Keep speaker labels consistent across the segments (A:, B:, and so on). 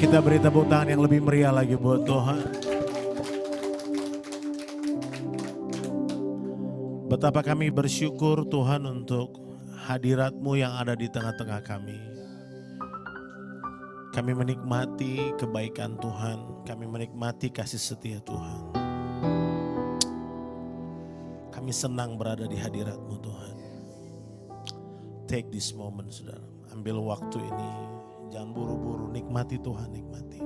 A: Kita beri tepuk tangan yang lebih meriah lagi buat Tuhan. Betapa kami bersyukur Tuhan untuk hadirat-Mu yang ada di tengah-tengah kami. Kami menikmati kebaikan Tuhan, kami menikmati kasih setia Tuhan. Kami senang berada di hadirat-Mu Tuhan. Take this moment, saudara. Ambil waktu ini, jangan buru-buru, nikmati Tuhan, nikmati.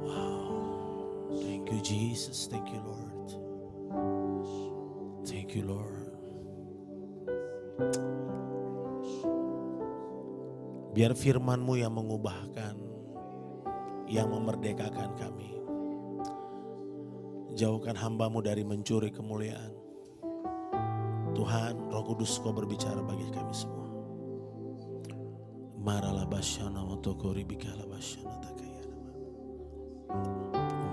A: Wow, thank you Jesus, thank you Lord. Thank you Lord. Biar firman-Mu yang mengubahkan, yang memerdekakan kami. Jauhkan hamba-Mu dari mencuri kemuliaan. Tuhan, Roh Kudus Kau berbicara bagi kami semua. Marala basyana motoko ribikala basyana takayana.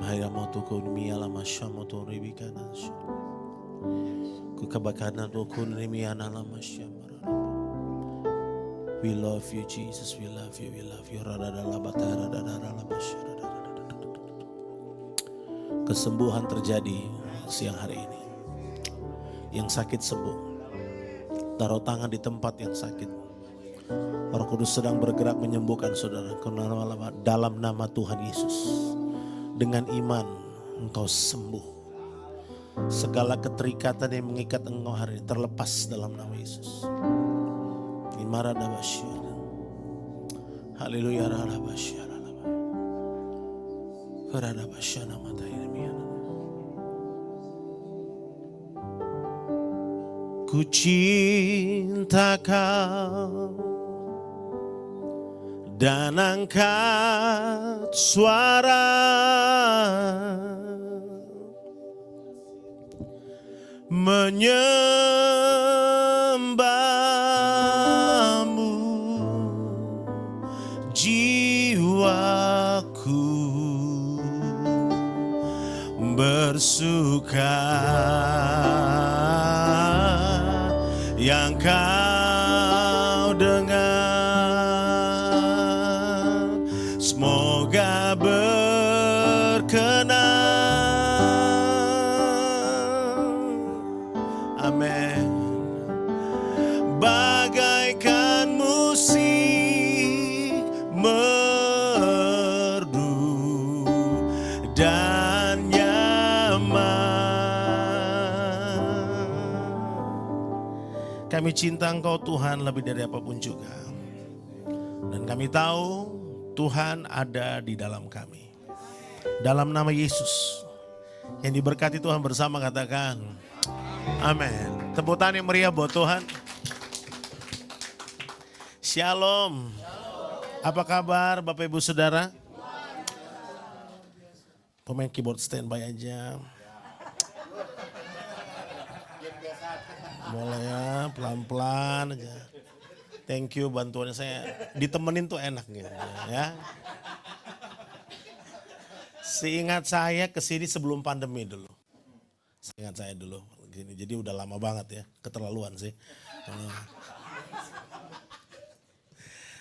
A: Mahaya motoko miyala masyama to ribikana. Kukabakana to kun rimiana la masyama. We love you Jesus, we love you, we love you. Kesembuhan terjadi siang hari ini. Yang sakit sembuh. Taruh tangan di tempat yang sakit. Roh Kudus sedang bergerak menyembuhkan saudara. Dalam nama Tuhan Yesus. Dengan iman engkau sembuh. Segala keterikatan yang mengikat engkau hari ini terlepas dalam nama Yesus. Haleluya. Ku cinta Kau dan angkat suara menyembah-Mu, jiwaku bersuka yang Kau dengar, semoga berkenan. Amin. Bagaikan musik merdu dan kami cinta Engkau Tuhan lebih dari apapun juga. Dan kami tahu Tuhan ada di dalam kami. Dalam nama Yesus. Yang diberkati Tuhan bersama katakan amin. Tepuk tangan yang meriah buat Tuhan. Shalom. Apa kabar Bapak Ibu Saudara? Pemain keyboard standby aja. Boleh ya, pelan-pelan aja. Thank you bantuannya, saya ditemenin tuh enak gitu ya. Seingat saya kesini sebelum pandemi dulu. Seingat saya dulu gini, jadi udah lama banget ya, keterlaluan sih.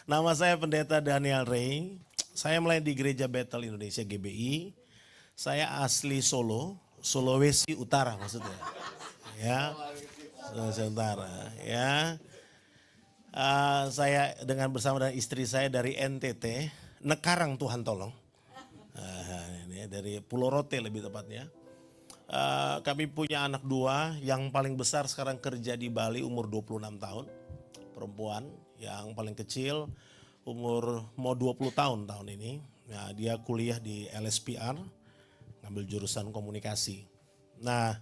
A: Nama saya Pendeta Daniel Ray. Saya melayani di Gereja Bethel Indonesia GBI. Saya asli Solo, Sulawesi Utara maksudnya. Ya. Sementara ya, saya bersama dengan istri saya dari NTT, Nekarang Tuhan tolong, ini dari Pulau Rote lebih tepatnya. Kami punya anak dua, yang paling besar sekarang kerja di Bali umur 26 tahun, perempuan, yang paling kecil umur mau 20 tahun ini. Nah, dia kuliah di LSPR, ngambil jurusan komunikasi. Nah,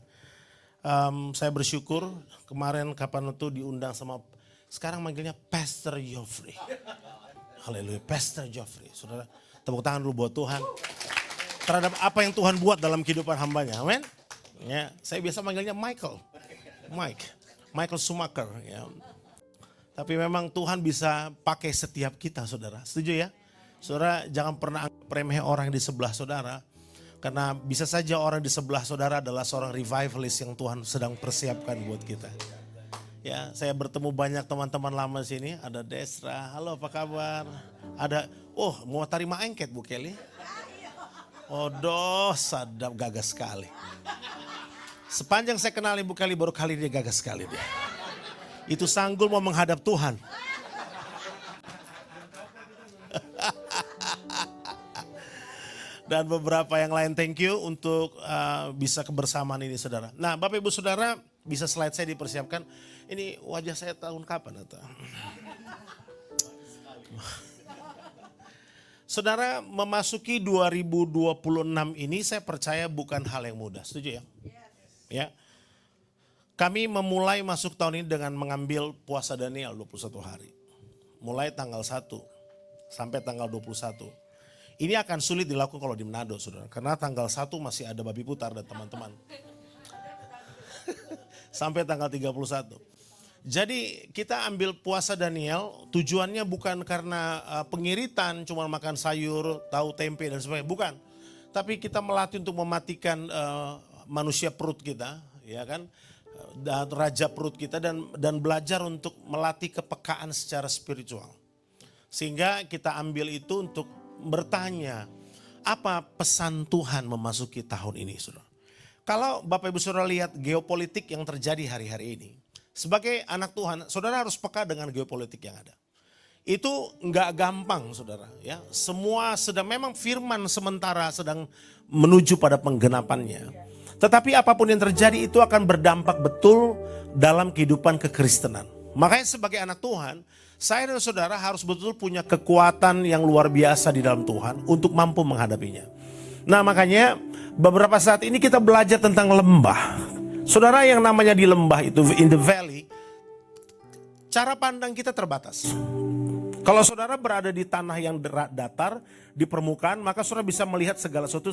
A: saya bersyukur kemarin kapan itu diundang sama, sekarang manggilnya Pastor Geoffrey. Haleluya, Pastor Geoffrey. Saudara, tepuk tangan dulu buat Tuhan. Terhadap apa yang Tuhan buat dalam kehidupan hambanya, amin. Ya, saya biasa manggilnya Michael Schumacher. Ya. Tapi memang Tuhan bisa pakai setiap kita, saudara. Setuju ya? Saudara, jangan pernah anggap remeh orang di sebelah saudara. Karena bisa saja orang di sebelah saudara adalah seorang revivalist yang Tuhan sedang persiapkan buat kita. Ya, saya bertemu banyak teman-teman lama sini. Ada Desra, halo apa kabar? Ada, mau tarima engket Bu Kelly. Sadap gagah sekali. Sepanjang saya kenal Ibu Kelly, baru kali dia gagah sekali dia. Itu sanggul mau menghadap Tuhan. Dan beberapa yang lain, thank you untuk bisa kebersamaan ini saudara. Nah Bapak Ibu Saudara, bisa slide saya dipersiapkan. Ini wajah saya tahun kapan atau? Saudara, memasuki 2026 ini saya percaya bukan hal yang mudah, setuju ya? Ya. Kami memulai masuk tahun ini dengan mengambil puasa Daniel 21 hari. Mulai tanggal 1 sampai tanggal 21. Ini akan sulit dilakukan kalau di Manado, saudara. Karena tanggal 1 masih ada babi putar dan teman-teman. Sampai tanggal 31. Jadi kita ambil puasa Daniel, tujuannya bukan karena pengiritan, cuma makan sayur, tahu tempe dan sebagainya. Bukan. Tapi kita melatih untuk mematikan manusia perut kita, ya kan? Dan raja perut kita dan belajar untuk melatih kepekaan secara spiritual. Sehingga kita ambil itu untuk bertanya, apa pesan Tuhan memasuki tahun ini, saudara? Kalau Bapak Ibu Saudara lihat geopolitik yang terjadi hari-hari ini, sebagai anak Tuhan, saudara harus peka dengan geopolitik yang ada. Itu nggak gampang, saudara. Ya, semua memang firman sementara sedang menuju pada penggenapannya. Tetapi apapun yang terjadi itu akan berdampak betul dalam kehidupan kekristenan. Makanya sebagai anak Tuhan, saya dan saudara harus betul punya kekuatan yang luar biasa di dalam Tuhan untuk mampu menghadapinya. Nah makanya beberapa saat ini kita belajar tentang lembah. Saudara, yang namanya di lembah itu, in the valley, cara pandang kita terbatas. Kalau saudara berada di tanah yang datar, di permukaan, maka saudara bisa melihat segala sesuatu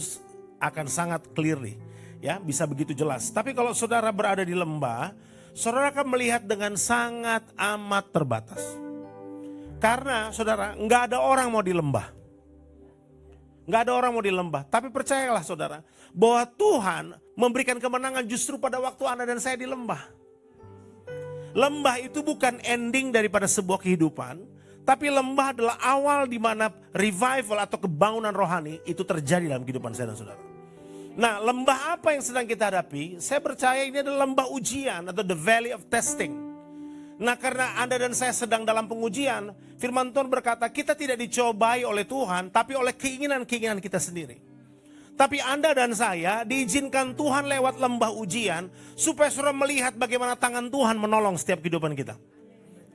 A: akan sangat clearly. Ya, bisa begitu jelas. Tapi kalau saudara berada di lembah, saudara akan melihat dengan sangat amat terbatas. Karena saudara, nggak ada orang mau di lembah. Nggak ada orang mau di lembah. Tapi percayalah saudara, bahwa Tuhan memberikan kemenangan justru pada waktu Anda dan saya di lembah. Lembah itu bukan ending daripada sebuah kehidupan, tapi lembah adalah awal di mana revival atau kebangunan rohani itu terjadi dalam kehidupan saya dan saudara. Nah, lembah apa yang sedang kita hadapi? Saya percaya ini adalah lembah ujian atau the valley of testing. Nah, karena Anda dan saya sedang dalam pengujian, firman Tuhan berkata kita tidak dicobai oleh Tuhan, tapi oleh keinginan-keinginan kita sendiri. Tapi Anda dan saya diizinkan Tuhan lewat lembah ujian supaya saudara melihat bagaimana tangan Tuhan menolong setiap kehidupan kita.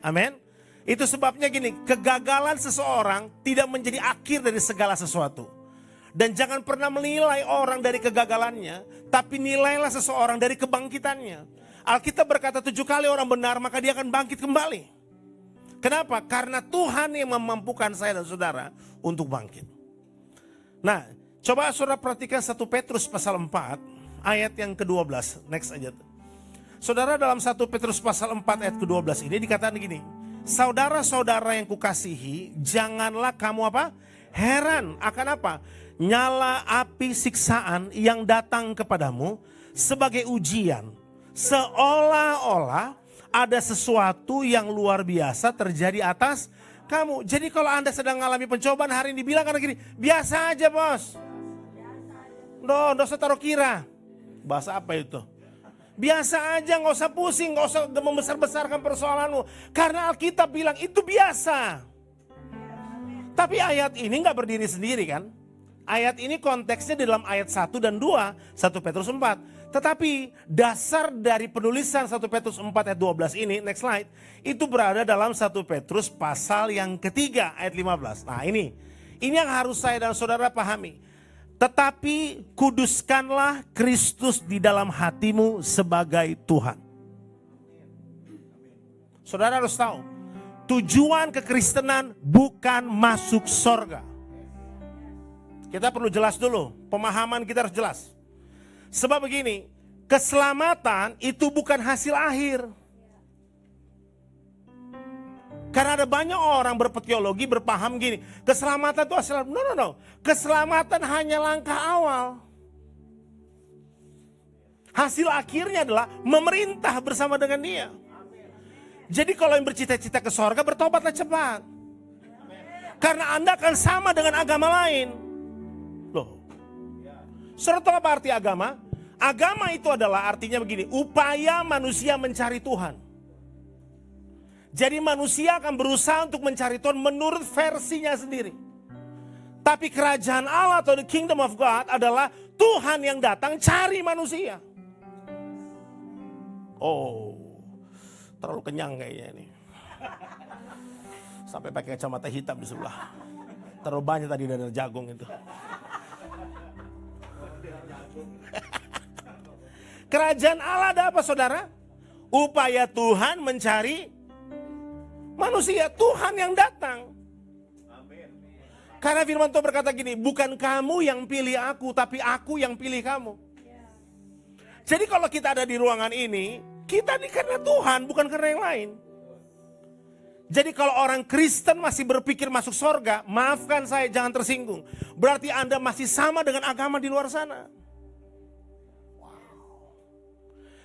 A: Amin. Itu sebabnya gini, kegagalan seseorang tidak menjadi akhir dari segala sesuatu. Dan jangan pernah menilai orang dari kegagalannya, tapi nilailah seseorang dari kebangkitannya. Alkitab berkata 7 kali orang benar maka dia akan bangkit kembali. Kenapa? Karena Tuhan yang memampukan saya dan saudara untuk bangkit. Nah, coba saudara perhatikan 1 Petrus pasal 4 ayat yang ke-12. Next aja. Saudara, dalam 1 Petrus pasal 4 ayat ke-12 ini dikatakan gini. Saudara-saudara yang kukasihi, janganlah kamu apa? Heran akan apa? Nyala api siksaan yang datang kepadamu sebagai ujian. Seolah-olah ada sesuatu yang luar biasa terjadi atas kamu. Jadi kalau Anda sedang mengalami pencobaan hari ini, bilang karena gini, biasa aja bos. Nggak usah taruh kira. Bahasa apa itu? Biasa aja, nggak usah pusing, nggak usah membesar-besarkan persoalanmu. Karena Alkitab bilang itu biasa. Tapi ayat ini nggak berdiri sendiri kan? Ayat ini konteksnya di dalam ayat 1 dan 2, 1 Petrus 4. Tetapi dasar dari penulisan 1 Petrus 4 ayat 12 ini, next slide, itu berada dalam 1 Petrus pasal yang ketiga ayat 15. Nah ini yang harus saya dan saudara pahami. Tetapi kuduskanlah Kristus di dalam hatimu sebagai Tuhan. Saudara harus tahu, tujuan kekristenan bukan masuk sorga. Kita perlu jelas dulu, pemahaman kita harus jelas. Sebab begini, keselamatan itu bukan hasil akhir. Karena ada banyak orang berteologi berpaham gini, keselamatan itu hasil. No. Keselamatan hanya langkah awal. Hasil akhirnya adalah memerintah bersama dengan Dia. Jadi kalau yang bercita-cita ke sorga, bertobatlah cepat. Karena Anda akan sama dengan agama lain. Loh. Saudara tahu apa arti agama? Agama itu adalah artinya begini, upaya manusia mencari Tuhan. Jadi manusia akan berusaha untuk mencari Tuhan menurut versinya sendiri. Tapi kerajaan Allah atau the kingdom of God adalah Tuhan yang datang cari manusia. Oh, terlalu kenyang kayaknya ini. Sampai pakai kacamata hitam di sebelah. Terlalu banyak tadi dadar jagung itu. Kerajaan Allah ada apa saudara? Upaya Tuhan mencari manusia. Tuhan yang datang. Karena firman Tuhan berkata gini, bukan kamu yang pilih aku, tapi aku yang pilih kamu. Jadi kalau kita ada di ruangan ini, kita ini karena Tuhan, bukan karena yang lain. Jadi kalau orang Kristen masih berpikir masuk sorga, maafkan saya, jangan tersinggung. Berarti Anda masih sama dengan agama di luar sana.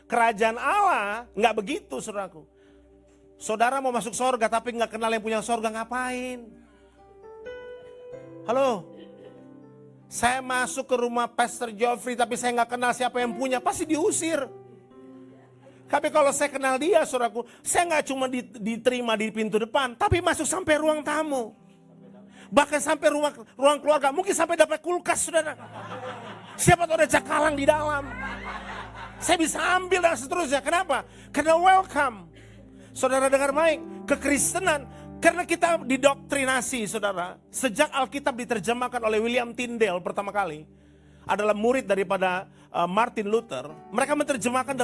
A: Kerajaan Allah nggak begitu, saudaraku. Saudara mau masuk sorga tapi nggak kenal yang punya sorga, ngapain? Halo, saya masuk ke rumah Pastor Geoffrey tapi saya nggak kenal siapa yang punya, pasti diusir. Tapi kalau saya kenal dia, saudaraku, saya nggak cuma diterima di pintu depan, tapi masuk sampai ruang tamu. Bahkan sampai ruang keluarga, mungkin sampai dapat kulkas, saudara. Siapa tahu ada cakalang di dalam. Saya bisa ambil dan seterusnya. Kenapa? Karena welcome. Saudara dengar baik, kekristenan, karena kita didoktrinasi, saudara. Sejak Alkitab diterjemahkan oleh William Tyndale pertama kali, adalah murid daripada Martin Luther. Mereka menerjemahkan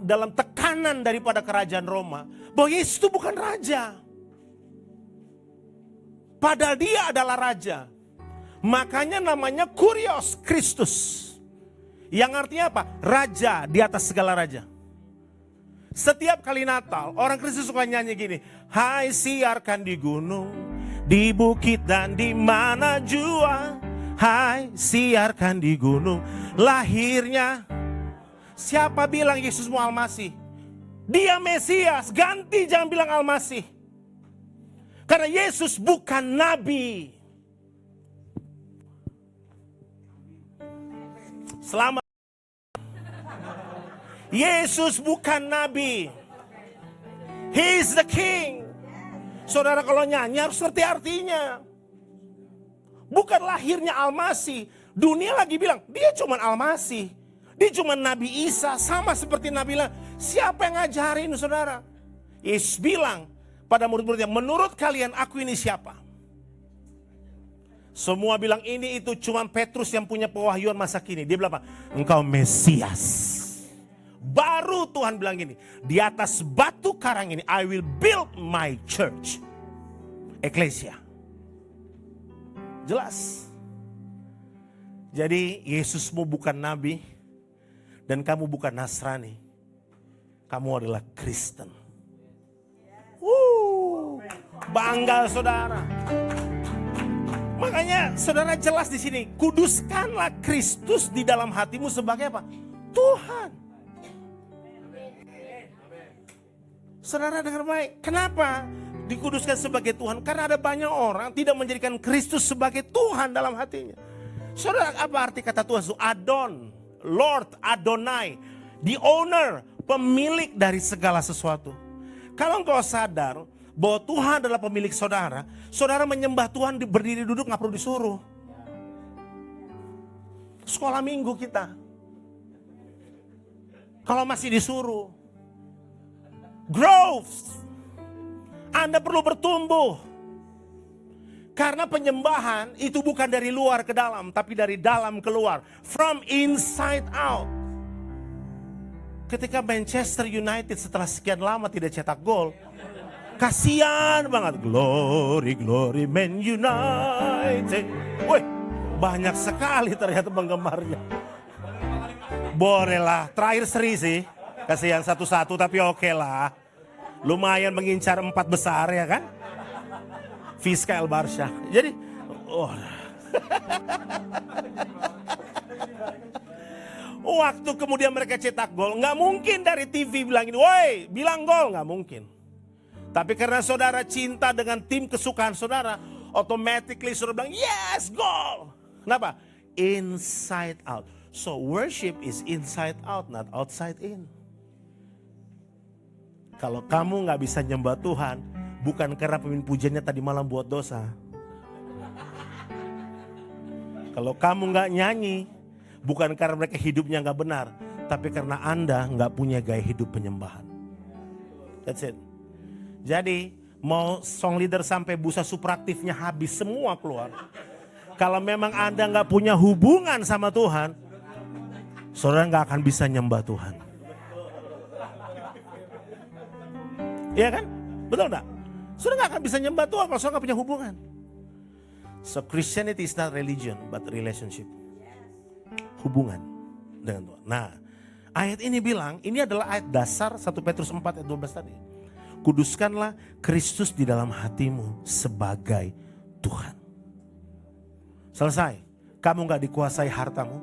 A: dalam tekanan daripada kerajaan Roma, bahwa Yesus itu bukan raja. Padahal dia adalah raja. Makanya namanya Kurios Kristus. Yang artinya apa? Raja di atas segala raja. Setiap kali Natal, orang Kristen suka nyanyi gini. Hai siarkan di gunung, di bukit dan di mana jua. Hai siarkan di gunung, lahirnya. Siapa bilang Yesus mau Almasih? Dia Mesias, ganti jangan bilang Almasih. Karena Yesus bukan nabi. Selamat. Yesus bukan nabi. He is the king. Saudara kalau nyanyi harus ngerti artinya. Bukan lahirnya Almasih. Dunia lagi bilang dia cuma Almasih. Dia cuma Nabi Isa, sama seperti Nabi bilang. Siapa yang ngajarin saudara? Yesus bilang pada murid-muridnya, menurut kalian aku ini siapa? Semua bilang ini itu cuma Petrus yang punya pewahyuan masa kini. Dia bilang apa? Engkau Mesias. Baru Tuhan bilang gini, di atas batu karang ini I will build my church. Eklesia. Jelas. Jadi Yesusmu bukan nabi dan kamu bukan Nasrani. Kamu adalah Kristen. Bangga saudara. Makanya saudara jelas di sini, kuduskanlah Kristus di dalam hatimu sebagai apa? Tuhan. Saudara dengar baik, kenapa dikuduskan sebagai Tuhan? Karena ada banyak orang tidak menjadikan Kristus sebagai Tuhan dalam hatinya. Saudara, apa arti kata Tuhan itu? Adon, Lord, Adonai, the owner, pemilik dari segala sesuatu. Kalau engkau sadar bahwa Tuhan adalah pemilik saudara, saudara menyembah Tuhan berdiri duduk gak perlu disuruh. Sekolah minggu kita, kalau masih disuruh. Growth. Anda perlu bertumbuh. Karena penyembahan itu bukan dari luar ke dalam, tapi dari dalam keluar. From inside out. Ketika Manchester United setelah sekian lama tidak cetak gol, kasihan banget. Glory, glory Man United. Woi, banyak sekali ternyata penggemarnya. Bolehlah, terakhir seri sih. Kasihan 1-1 tapi oke lah. Lumayan mengincar 4 besar ya kan. Fiskal Barca. Jadi Waktu kemudian mereka cetak gol, nggak mungkin dari TV bilang ini, woi bilang gol, nggak mungkin. Tapi karena saudara cinta dengan tim kesukaan saudara, automatically saudara bilang yes gol. Kenapa? Inside out. So worship is inside out, not outside in. Kalau kamu nggak bisa nyembah Tuhan, bukan karena pemimpin pujiannya tadi malam buat dosa. Kalau kamu nggak nyanyi, bukan karena mereka hidupnya nggak benar, tapi karena Anda nggak punya gaya hidup penyembahan. That's it. Jadi mau song leader sampai busa supraktifnya habis semua keluar. Kalau memang Anda nggak punya hubungan sama Tuhan, saudara nggak akan bisa nyembah Tuhan. Iya kan? Betul nggak? Saudara nggak akan bisa nyembah Tuhan kalau saudara nggak punya hubungan. So Christianity is not religion, but relationship. Hubungan dengan Tuhan. Nah, ayat ini bilang, ini adalah ayat dasar 1 Petrus 4 ayat 12 tadi. Kuduskanlah Kristus di dalam hatimu sebagai Tuhan. Selesai. Kamu gak dikuasai hartamu,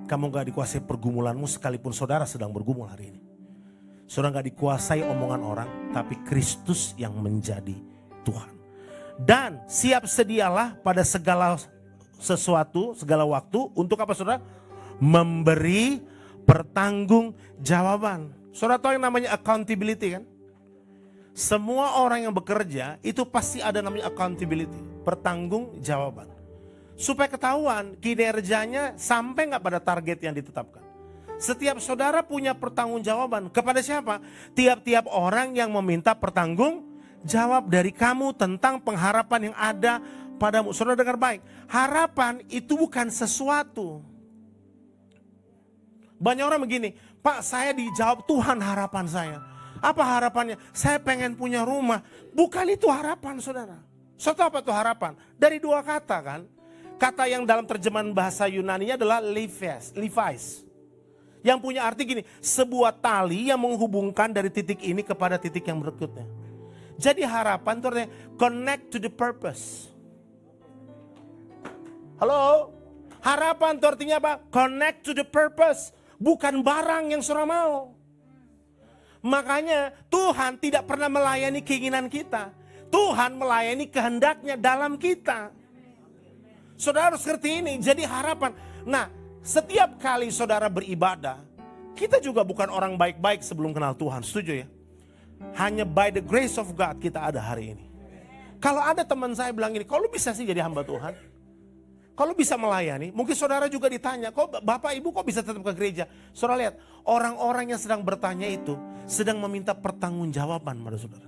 A: kamu gak dikuasai pergumulanmu sekalipun saudara sedang bergumul hari ini. Saudara gak dikuasai omongan orang, tapi Kristus yang menjadi Tuhan. Dan siap sedialah pada segala sesuatu, segala waktu, untuk apa saudara? Memberi pertanggungjawaban. Saudara tahu yang namanya accountability kan? Semua orang yang bekerja itu pasti ada namanya accountability, pertanggungjawaban. Supaya ketahuan kinerjanya sampai nggak pada target yang ditetapkan. Setiap saudara punya pertanggungjawaban kepada siapa? Tiap-tiap orang yang meminta pertanggungjawab dari kamu tentang pengharapan yang ada padamu. Saudara dengar baik, harapan itu bukan sesuatu. Banyak orang begini, Pak saya dijawab Tuhan harapan saya. Apa harapannya? Saya pengen punya rumah. Bukan itu harapan saudara. Saudara apa itu harapan? Dari dua kata kan. Kata yang dalam terjemahan bahasa Yunani adalah Levi's. Yang punya arti gini, sebuah tali yang menghubungkan dari titik ini kepada titik yang berikutnya. Jadi harapan itu artinya connect to the purpose. Halo? Harapan itu artinya apa? Connect to the purpose. Bukan barang yang saudara mau. Makanya Tuhan tidak pernah melayani keinginan kita. Tuhan melayani kehendaknya dalam kita. Saudara harus ngerti ini, jadi harapan. Nah, setiap kali saudara beribadah, kita juga bukan orang baik-baik sebelum kenal Tuhan, setuju ya? Hanya by the grace of God kita ada hari ini. Kalau ada teman saya bilang ini, kalau bisa sih jadi hamba Tuhan? Kalau bisa melayani, mungkin saudara juga ditanya, kok Bapak Ibu kok bisa tetap ke gereja? Saudara lihat, orang-orang yang sedang bertanya itu sedang meminta pertanggungjawaban pada saudara.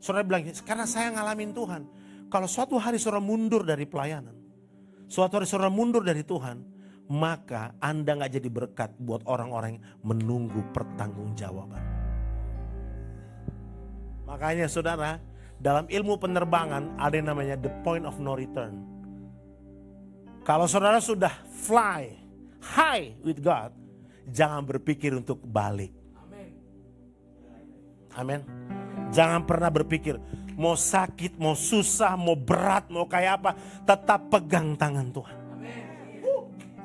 A: Saudara bilang, karena saya ngalamin Tuhan. Kalau suatu hari saudara mundur dari pelayanan, suatu hari saudara mundur dari Tuhan, maka Anda gak jadi berkat buat orang-orang yang menunggu pertanggungjawaban. Makanya saudara, dalam ilmu penerbangan ada yang namanya the point of no return. Kalau saudara sudah fly high with God, jangan berpikir untuk balik. Amin. Jangan pernah berpikir mau sakit, mau susah, mau berat, mau kayak apa, tetap pegang tangan Tuhan.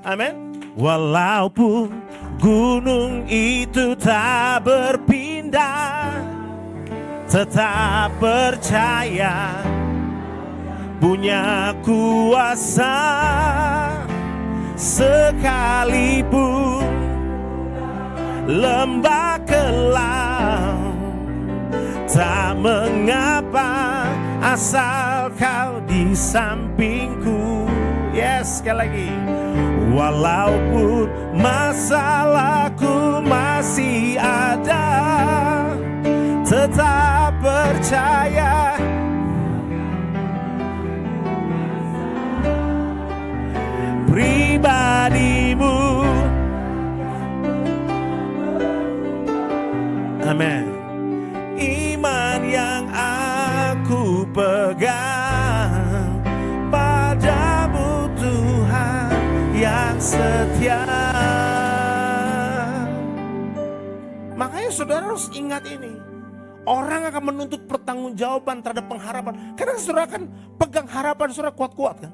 A: Amin. Walaupun gunung itu tak berpindah, tetap percaya punya kuasa. Sekalipun lembah kelam, tak mengapa asal kau di sampingku. Yes, sekali lagi. Walaupun masalahku masih ada, tetap percaya pribadimu. Amin. Iman yang aku pegang padamu Tuhan yang setia. Makanya saudara harus ingat ini. Orang akan menuntut pertanggungjawaban terhadap pengharapan. Karena saudara kan pegang harapan saudara kuat-kuat kan.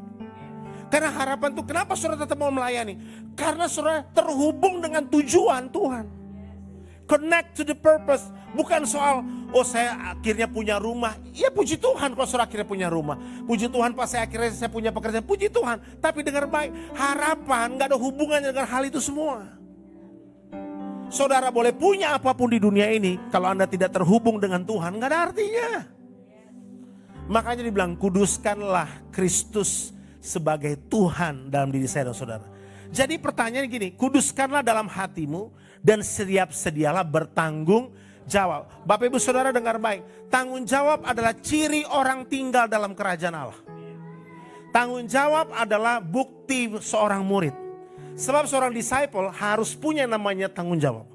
B: Karena harapan itu kenapa saudara tetap mau melayani? Karena saudara terhubung dengan tujuan Tuhan. Connect to the purpose. Bukan soal, oh saya akhirnya punya rumah. Ya puji Tuhan kalau saudara akhirnya punya rumah. Puji Tuhan pas akhirnya saya punya pekerjaan. Puji Tuhan. Tapi dengar baik, harapan gak ada hubungannya dengan hal itu semua. Saudara boleh punya apapun di dunia ini, kalau Anda tidak terhubung dengan Tuhan, gak ada artinya. Makanya dibilang, kuduskanlah Kristus sebagai Tuhan dalam diri saya dan saudara. Jadi pertanyaan gini, kuduskanlah dalam hatimu dan sedialah bertanggung jawab. Bapak ibu saudara dengar baik, tanggung jawab adalah ciri orang tinggal dalam kerajaan Allah. Tanggung jawab adalah bukti seorang murid. Sebab seorang disciple harus punya namanya tanggung jawab.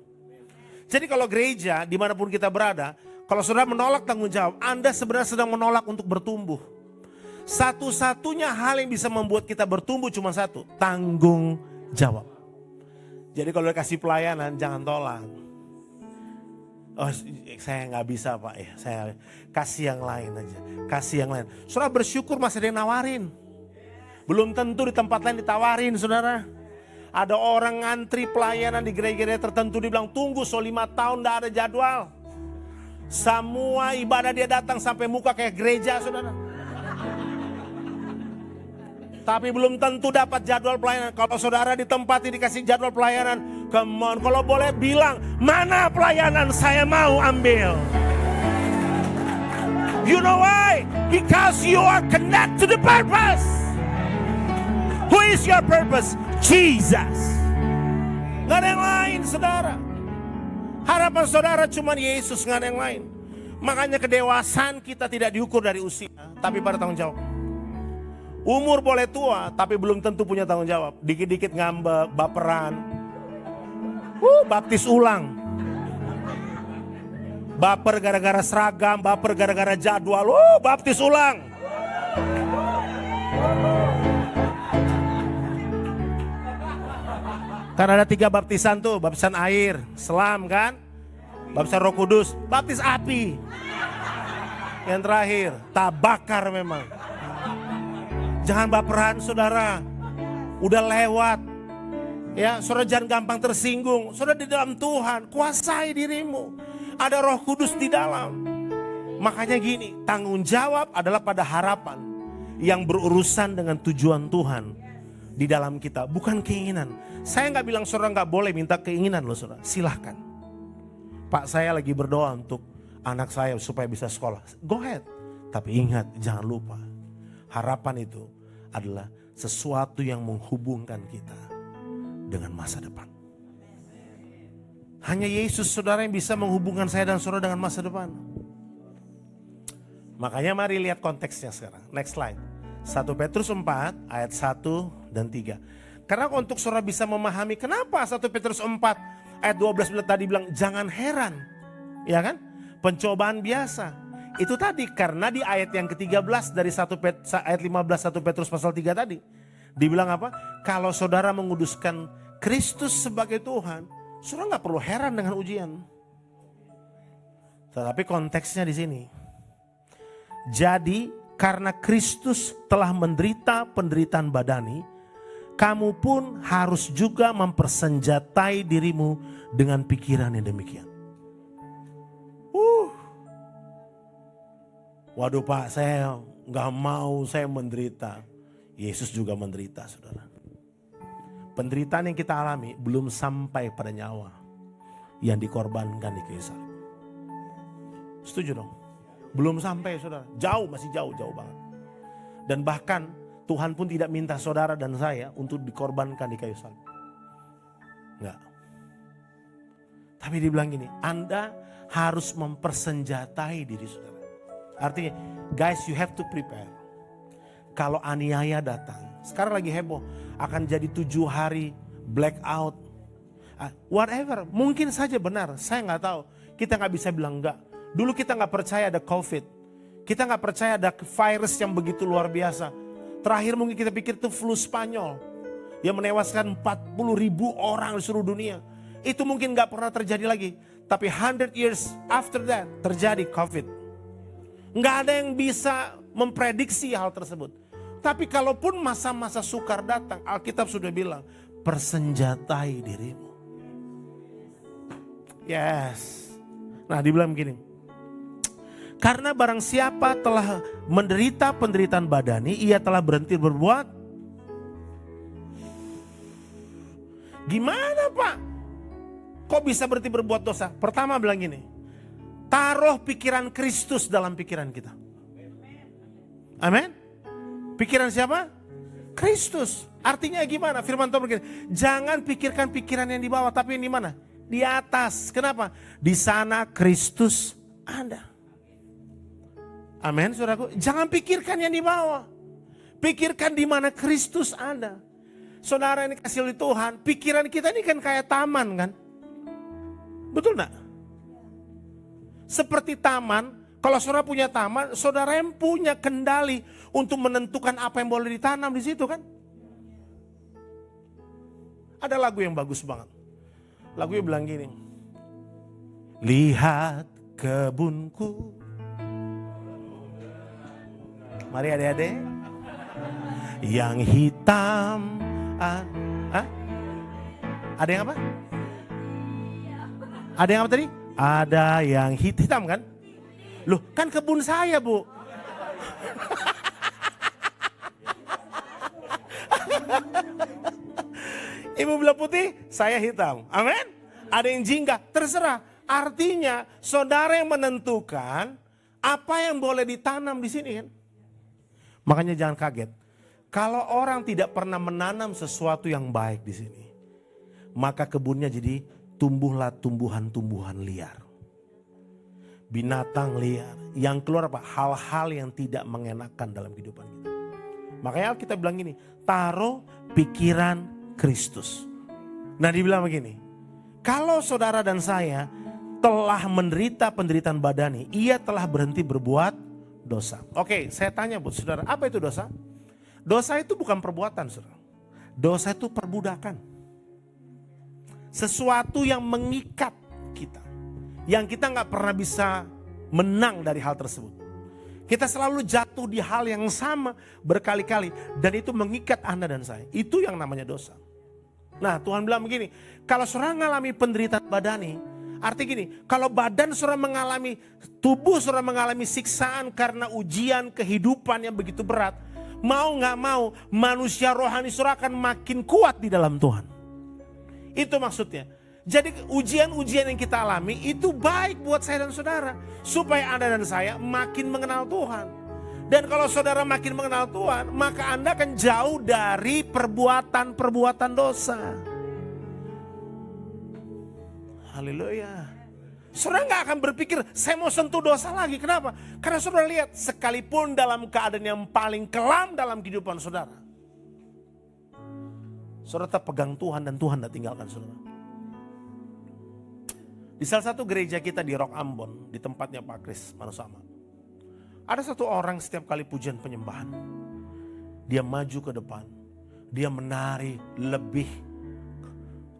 B: Jadi kalau gereja dimanapun kita berada, kalau saudara menolak tanggung jawab, Anda sebenarnya sedang menolak untuk bertumbuh. Satu-satunya hal yang bisa membuat kita bertumbuh cuma satu, tanggung jawab. Jadi kalau dikasih pelayanan jangan tolak. Oh saya nggak bisa Pak ya, saya kasih yang lain aja, kasih yang lain. Saudara bersyukur masih ada yang nawarin. Belum tentu di tempat lain ditawarin saudara. Ada orang ngantri pelayanan di gereja tertentu, dibilang tunggu 5 tahun gak ada jadwal. Semua ibadah dia datang sampai muka kayak gereja saudara. Tapi belum tentu dapat jadwal pelayanan. Kalau saudara di tempat ini dikasih jadwal pelayanan, come on, kalau boleh bilang, mana pelayanan saya mau ambil. You know why? Because you are connected to the purpose. Who is your purpose? Jesus. Gak ada yang lain saudara. Harapan saudara cuma Yesus, gak ada yang lain. Makanya kedewasaan kita tidak diukur dari usia, tapi pada tanggung jawab. Umur boleh tua, tapi belum tentu punya tanggung jawab. Dikit-dikit ngambek, baperan. Baptis ulang. Baper gara-gara seragam, baper gara-gara jadwal. Baptis ulang. Karena ada 3 baptisan tuh, baptisan air, selam kan, baptisan Roh Kudus, baptis api. Yang terakhir, tabakar memang. Jangan baperan saudara, udah lewat. Ya, saudara jangan gampang tersinggung. Saudara di dalam Tuhan, kuasai dirimu. Ada Roh Kudus di dalam. Makanya gini, tanggung jawab adalah pada harapan yang berurusan dengan tujuan Tuhan di dalam kita, bukan keinginan. Saya nggak bilang saudara nggak boleh minta keinginan loh saudara, silahkan. Pak saya lagi berdoa untuk anak saya supaya bisa sekolah, go ahead. Tapi ingat jangan lupa, harapan itu adalah sesuatu yang menghubungkan kita dengan masa depan. Hanya Yesus saudara yang bisa menghubungkan saya dan saudara dengan masa depan. Makanya mari lihat konteksnya sekarang, next slide. 1 Petrus 4 ayat 1 dan 3. Karena untuk saudara bisa memahami kenapa 1 Petrus 4 ayat 12 tadi bilang jangan heran. Ya kan? Pencobaan biasa. Itu tadi karena di ayat yang ke-13 dari ayat 15 1 Petrus pasal 3 tadi. Dibilang apa? Kalau saudara menguduskan Kristus sebagai Tuhan, saudara gak perlu heran dengan ujian. Tetapi konteksnya di sini. Jadi karena Kristus telah menderita penderitaan badani, kamu pun harus juga mempersenjatai dirimu dengan pikiran yang demikian. Waduh Pak, saya gak mau saya menderita. Yesus juga menderita saudara. Penderitaan yang kita alami belum sampai pada nyawa yang dikorbankan di kayu salib. Setuju dong? Belum sampai saudara, jauh, masih jauh banget. Dan bahkan Tuhan pun tidak minta saudara dan saya untuk dikorbankan di kayu salib. Enggak. Tapi dibilang gini, Anda harus mempersenjatai diri saudara. Artinya, guys you have to prepare. Kalau aniaya datang, sekarang lagi heboh, akan jadi 7 hari blackout. Whatever, mungkin saja benar, saya gak tahu. Kita gak bisa bilang enggak. Dulu kita gak percaya ada COVID. Kita gak percaya ada virus yang begitu luar biasa. Terakhir mungkin kita pikir itu flu Spanyol. Yang menewaskan 40.000 orang di seluruh dunia. Itu mungkin gak pernah terjadi lagi. Tapi 100 years after that terjadi COVID. Gak ada yang bisa memprediksi hal tersebut. Tapi kalaupun masa-masa sukar datang, Alkitab sudah bilang, persenjatai dirimu. Yes. Nah, dibilang begini. Karena barang siapa telah menderita penderitaan badani, ia telah berhenti berbuat. Gimana Pak? Kok bisa berhenti berbuat dosa? Pertama bilang gini, taruh pikiran Kristus dalam pikiran kita. Amin. Pikiran siapa? Kristus. Artinya gimana? Firman Tuhan begini, jangan pikirkan pikiran yang di bawah, tapi yang di mana? Di atas. Kenapa? Di sana Kristus ada. Amin, saudaraku. Jangan pikirkan yang di bawah. Pikirkan di mana Kristus ada. Saudara ini kasih oleh Tuhan, pikiran kita ini kan kayak taman kan? Betul enggak? Seperti taman, kalau saudara punya taman, saudara yang punya kendali untuk menentukan apa yang boleh ditanam di situ kan? Ada lagu yang bagus banget. Lagunya bilang gini. Lihat kebunku. Mari adik-adik. Yang hitam. Ada yang apa? Ada yang apa tadi? Ada yang hitam kan? Loh, kan kebun saya, Bu. Ibu bilang putih, saya hitam. Amin. Ada yang jingga, terserah. Artinya, saudara yang menentukan apa yang boleh ditanam di sini kan? Makanya jangan kaget. Kalau orang tidak pernah menanam sesuatu yang baik di sini, maka kebunnya jadi tumbuhlah tumbuhan-tumbuhan liar. Binatang liar. Yang keluar apa? Hal-hal yang tidak mengenakan dalam kehidupan kita. Makanya kita bilang gini, taruh pikiran Kristus. Nah, dibilang begini, kalau saudara dan saya telah menderita penderitaan badani, ia telah berhenti berbuat dosa. Oke, saya tanya buat saudara, apa itu dosa? Dosa itu bukan perbuatan, saudara. Dosa itu perbudakan. Sesuatu yang mengikat kita. Yang kita gak pernah bisa menang dari hal tersebut. Kita selalu jatuh di hal yang sama berkali-kali. Dan itu mengikat Anda dan saya. Itu yang namanya dosa. Nah, Tuhan bilang begini. Kalau saudara mengalami penderitaan badani, arti gini, kalau badan saudara mengalami, tubuh saudara mengalami siksaan karena ujian kehidupan yang begitu berat, mau gak mau, manusia rohani saudara akan makin kuat di dalam Tuhan. Itu maksudnya. Jadi ujian-ujian yang kita alami itu baik buat saya dan saudara. Supaya Anda dan saya makin mengenal Tuhan. Dan kalau saudara makin mengenal Tuhan, maka Anda akan jauh dari perbuatan-perbuatan dosa. Haleluya. Saudara gak akan berpikir, saya mau sentuh dosa lagi. Kenapa? Karena saudara lihat, sekalipun dalam keadaan yang paling kelam dalam kehidupan saudara, saudara tetap pegang Tuhan dan Tuhan tidak tinggalkan saudara. Di salah satu gereja kita di Rock Ambon, di tempatnya Pak Kris Manusama, ada satu orang setiap kali pujian penyembahan, dia maju ke depan, dia menari lebih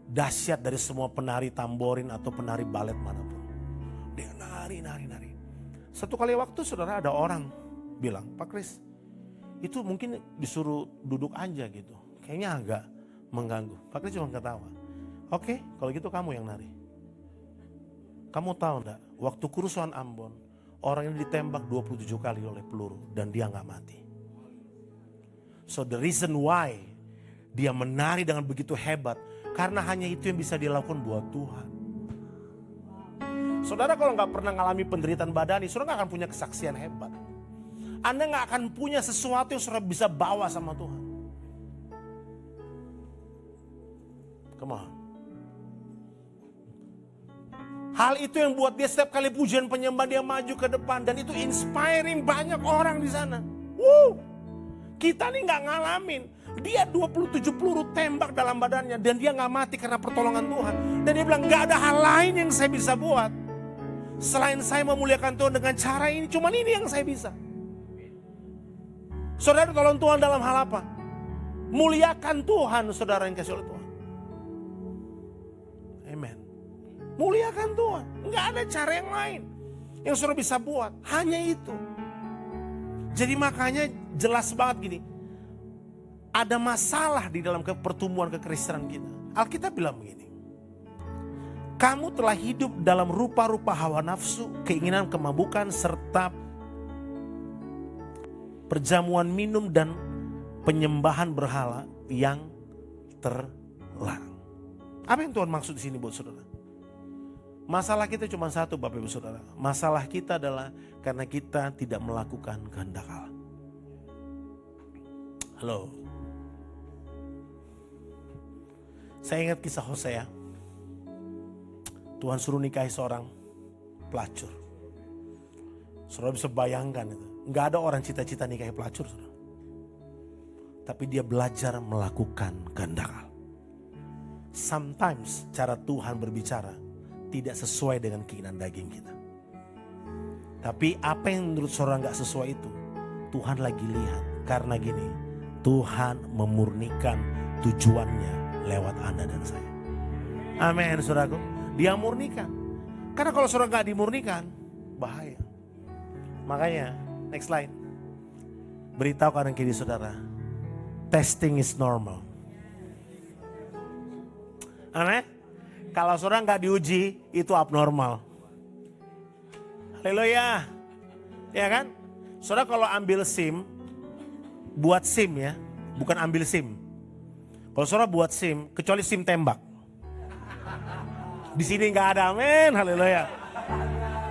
B: dahsyat dari semua penari tamborin atau penari balet manapun. Dia nari. Satu kali waktu saudara ada orang bilang, Pak Kris, itu mungkin disuruh duduk aja gitu. Kayaknya agak mengganggu. Pak Kris cuma ketawa. Oke, kalau gitu kamu yang nari. Kamu tahu enggak, waktu kerusuhan Ambon, orang ini ditembak 27 kali oleh peluru dan dia gak mati. So the reason why dia menari dengan begitu hebat, karena hanya itu yang bisa dilakukan buat Tuhan. Saudara kalau gak pernah mengalami penderitaan badani, saudara gak akan punya kesaksian hebat. Anda gak akan punya sesuatu yang saudara bisa bawa sama Tuhan. Come on. Hal itu yang buat dia setiap kali pujian penyembahan dia maju ke depan. Dan itu inspiring banyak orang di sana. Kita nih gak ngalamin. Dia 27 peluru tembak dalam badannya. Dan dia gak mati karena pertolongan Tuhan. Dan dia bilang gak ada hal lain yang saya bisa buat. Selain saya memuliakan Tuhan dengan cara ini. Cuman ini yang saya bisa. Saudara tolong Tuhan dalam hal apa? Muliakan Tuhan saudara yang kasih oleh Tuhan. Amen. Muliakan Tuhan. Enggak ada cara yang lain yang saudara bisa buat. Hanya itu. Jadi makanya jelas banget gini. ada masalah di dalam pertumbuhan kekristenan kita. Alkitab bilang begini, kamu telah hidup dalam rupa-rupa hawa nafsu, keinginan kemabukan, serta perjamuan minum dan penyembahan berhala yang terlarang. Apa yang Tuhan maksud di sini buat saudara? Masalah kita cuma satu Bapak Ibu Saudara. Masalah kita adalah karena kita tidak melakukan kehendak Allah. Halo. Saya ingat kisah Hosea. Tuhan suruh nikahi seorang pelacur. Saudara bisa bayangkan itu. Nggak ada orang cita-cita nikahi pelacur, saudara. Tapi dia belajar melakukan kehendak Allah. Sometimes cara Tuhan berbicara tidak sesuai dengan keinginan daging kita. Tapi apa yang menurut saudara nggak sesuai itu, Tuhan lagi lihat. Karena gini, Tuhan memurnikan tujuannya lewat Anda dan saya. Amin, saudaraku. Dia murnikan. Karena kalau saudara nggak dimurnikan, bahaya. Makanya, next slide. Beritahu kanan kiri saudara, testing is normal. Amin. Kalau saudara nggak diuji, itu abnormal. Haleluya. Ya kan? Saudara kalau ambil SIM, buat SIM ya, bukan ambil SIM. Kalau saudara buat SIM, kecuali SIM tembak. Di sini nggak ada, amin. Haleluya.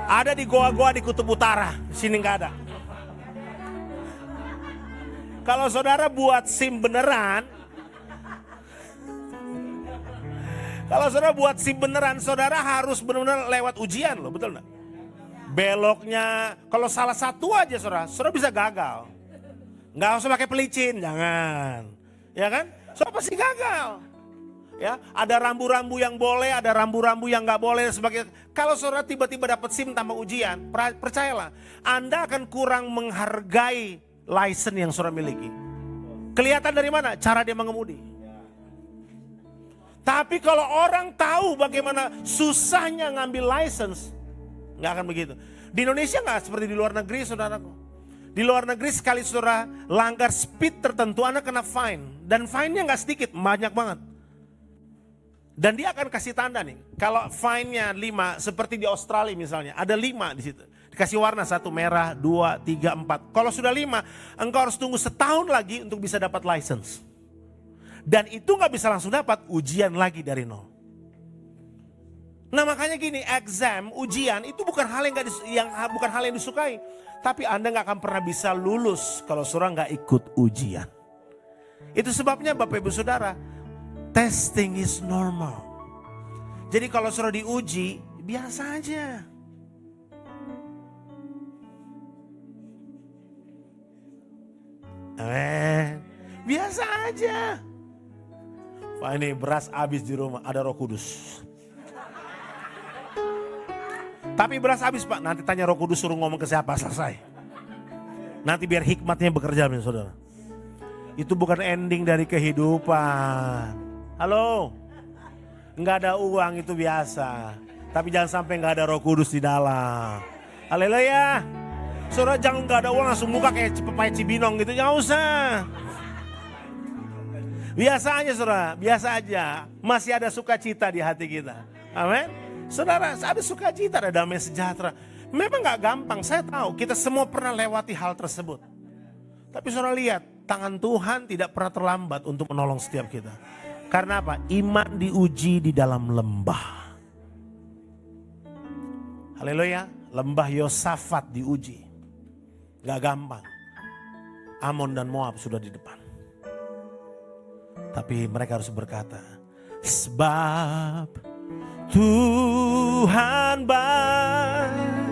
B: Ada di goa-goa di Kutub Utara, di sini nggak ada. Kalau saudara buat SIM beneran, saudara harus benar-benar lewat ujian loh, betul nggak? Beloknya, kalau salah satu aja saudara bisa gagal. Nggak usah pakai pelicin, jangan. Ya kan? Saudara pasti gagal. Ya, ada rambu-rambu yang boleh, ada rambu-rambu yang nggak boleh dan sebagainya. Kalau saudara tiba-tiba dapat SIM tanpa ujian, percayalah, Anda akan kurang menghargai license yang saudara miliki. Kelihatan dari mana? Cara dia mengemudi. Tapi kalau orang tahu bagaimana susahnya ngambil license, nggak akan begitu. Di Indonesia nggak seperti di luar negeri, saudaraku. Di luar negeri sekali saudara langgar speed tertentu, Anda kena fine. Dan fine-nya nggak sedikit, banyak banget. Dan dia akan kasih tanda nih, kalau fine-nya 5, seperti di Australia misalnya, ada 5 di situ. Dikasih warna 1, merah, 2, 3, 4. Kalau sudah 5, engkau harus tunggu setahun lagi untuk bisa dapat license. Dan itu gak bisa langsung dapat, ujian lagi dari nol. Nah makanya gini, exam, ujian itu bukan hal yang disukai. Tapi Anda gak akan pernah bisa lulus kalau saudara gak ikut ujian. Itu sebabnya Bapak Ibu Saudara, testing is normal. Jadi kalau saudara diuji, biasa aja. Biasa aja. Wah ini beras habis di rumah, ada Roh Kudus. Tapi beras habis Pak, nanti tanya Roh Kudus suruh ngomong ke siapa, selesai. Nanti biar hikmatnya bekerja saudara. Itu bukan ending dari kehidupan. Halo, nggak ada uang itu biasa. Tapi jangan sampai nggak ada Roh Kudus di dalam. Haleluya. Saudara jangan nggak ada uang langsung muka kayak pemain Cibinong gitu, jangan usah. Biasa aja saudara, biasa aja. Masih ada sukacita di hati kita. Amin. Saudara, ada sukacita, ada damai sejahtera. Memang gak gampang, saya tahu kita semua pernah lewati hal tersebut. Tapi saudara lihat, tangan Tuhan tidak pernah terlambat untuk menolong setiap kita. Karena apa? Iman diuji di dalam lembah. Haleluya, lembah Yosafat diuji. Gak gampang. Amon dan Moab sudah di depan. Tapi mereka harus berkata, sebab Tuhan baik,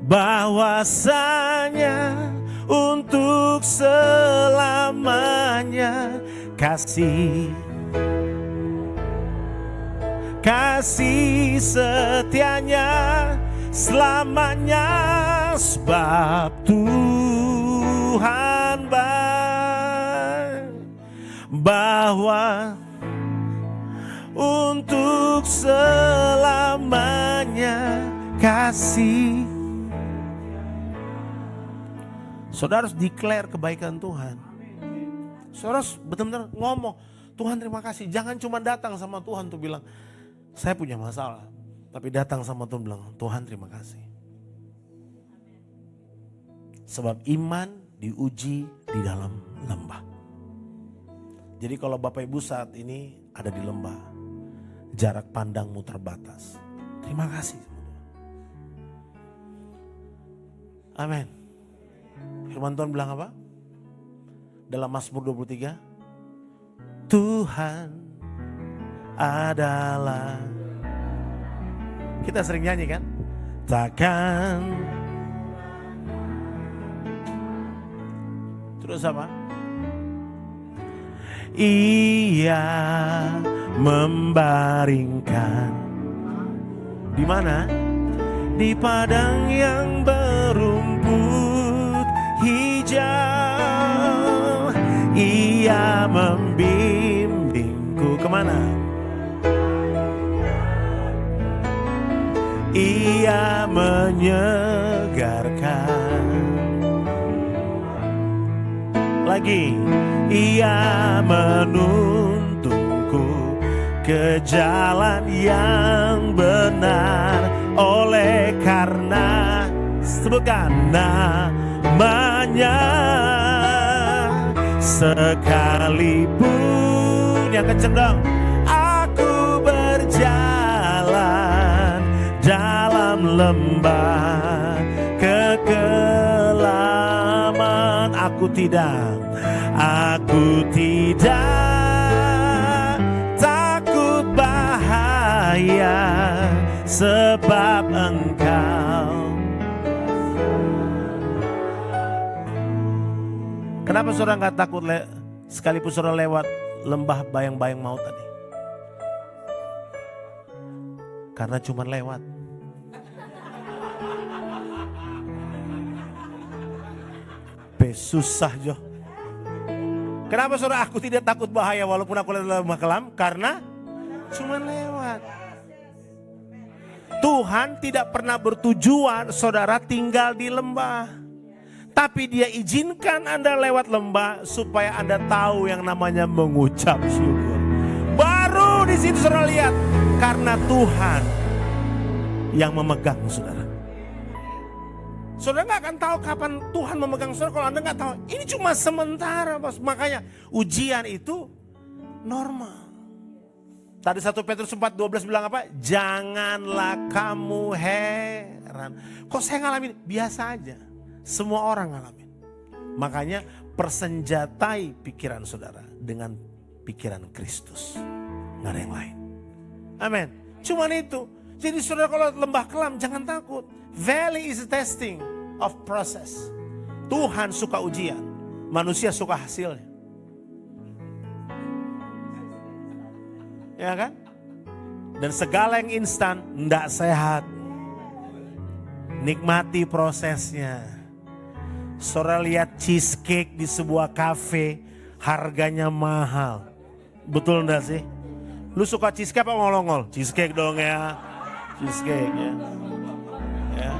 B: bahwasanya untuk selamanya kasih setianya selamanya, sebab Tuhan baik, bahwa untuk selamanya kasih. Saudara harus declare kebaikan Tuhan. Saudara benar-benar ngomong, Tuhan terima kasih. Jangan cuma datang sama Tuhan tuh bilang, saya punya masalah. Tapi datang sama Tuhan bilang, Tuhan terima kasih. Sebab iman diuji di dalam lembah. Jadi kalau Bapak Ibu saat ini ada di lembah, jarak pandangmu terbatas. Terima kasih. Amin. Firman Tuhan bilang apa? Dalam Mazmur 23, Tuhan adalah, kita sering nyanyi kan? Takkan. Terus apa? Ia membaringkan. Di mana? Di padang yang berumput hijau. Ia membimbingku kemana? Ia menyegarkan. Lagi, ia menuntunku ke jalan yang benar. Oleh karena, sebutkan namanya, sekalipun, yang kenceng dong, aku berjalan dalam lembah kekelaman, aku tidak takut bahaya, sebab Engkau. Kenapa saudara nggak takut sekalipun saudara lewat lembah bayang-bayang maut tadi? Karena cuma lewat. Susah Jo. Kenapa saudara aku tidak takut bahaya walaupun aku lewat lembah kelam? Karena cuma lewat. Tuhan tidak pernah bertujuan saudara tinggal di lembah. Tapi dia izinkan Anda lewat lembah supaya Anda tahu yang namanya mengucap syukur. Baru di situ saudara lihat, karena Tuhan yang memegang saudara. Saudara gak akan tahu kapan Tuhan memegang saudara kalau Anda gak tahu. Ini cuma sementara bos. Makanya ujian itu normal. Tadi 1 Petrus 4:12 bilang apa? Janganlah kamu heran. Kok saya ngalamin? Biasa aja. Semua orang ngalamin. Makanya persenjatai pikiran saudara dengan pikiran Kristus. Gak ada yang lain. Amin. Cuman itu. Jadi saudara kalau lembah kelam jangan takut. Valley is a testing of process. Tuhan suka ujian. Manusia suka hasilnya. Ya kan? Dan segala yang instan tidak sehat. Nikmati prosesnya. Saudara lihat cheesecake di sebuah kafe, harganya mahal. Betul enggak sih? Lu suka cheesecake apa ngolongol? Cheesecake dong ya. Cheesecake ya. Ya.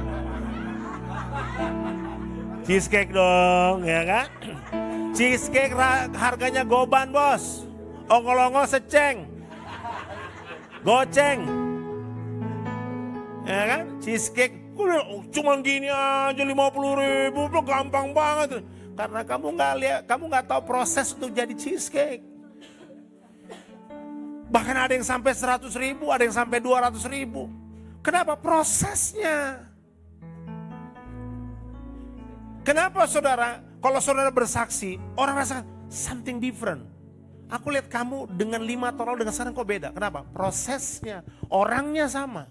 B: Cheesecake dong ya kan. Cheesecake harganya goban bos. Ongol-ongol seceng. Goceng. Ya kan. Cheesecake cuman gini aja 50.000. Gampang banget. Karena kamu nggak tahu proses untuk jadi cheesecake. Bahkan ada yang sampai 100.000, ada yang sampai 200.000. Kenapa? Prosesnya. Kenapa saudara, kalau saudara bersaksi, orang rasa something different. Aku lihat kamu dengan 5 tahun lalu dengan sekarang kok beda. Kenapa? Prosesnya, orangnya sama.